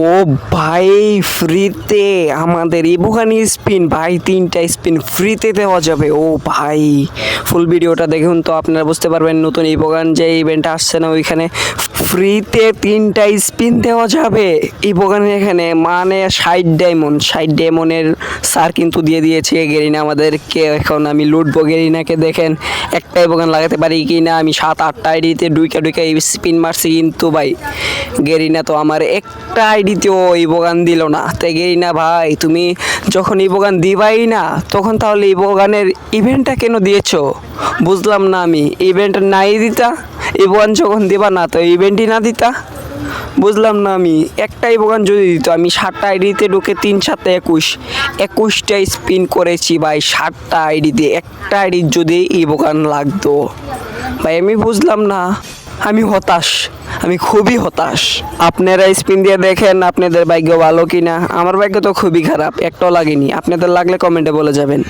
ও ভাই, ফ্রিতে আমাদের ইবোগানি স্পিন ভাই, 3টা স্পিন ফ্রিতে দেওয়া যাবে। ও ভাই, ফুল ভিডিওটা দেখুন তো আপনারা বুঝতে পারবেন নতুন ইবোগান যে ইভেন্ট আসছে না, ওইখানে ফ্রিতে 3টা স্পিন দেওয়া যাবে ইবোগানের এখানে। মানে 60 ডায়মন্ডের স্যার কিন্তু দিয়ে দিয়েছে গেরিনা আমাদেরকে। এখন আমি লুটবো গেরিনাকে, দেখেন একটা ইবোগান লাগাতে পারি কি না। আমি 7-8টা আইডিতে ডুইকা স্পিন মারছি, কিন্তু ভাই গেরিনা তো আমার একটা আইডিতেও ইবোগান দিল না। তাই গেরিনা ভাই, তুমি যখন ইবোগান দিবাই না, তখন তাহলে ইবোগানের ইভেন্টটা কেন দিয়েছো বুঝলাম না আমি। ইভেন্ট নাই দিতা, ইবোগান যখন দিবা না তো ইভেন্টই না দিতা, বুঝলাম না আমি। একটা ইবোগান যদি দিত, আমি 7টা আইডিতে ঢুকে 3-7-21টা স্পিন করেছি ভাই। 7টা আইডিতে একটা আইডির যদি ইবোগান লাগতো ভাই, আমি বুঝলাম না। আমি হতাশ, আমি খুবই হতাশ। আপনারা স্পিন দিয়ে দেখেন আপনাদের ভাগ্য ভালো কিনা। আমার ভাগ্য তো খুবই খারাপ, একটাও লাগেনি। আপনাদের লাগলে কমেন্টে বলে যাবেন।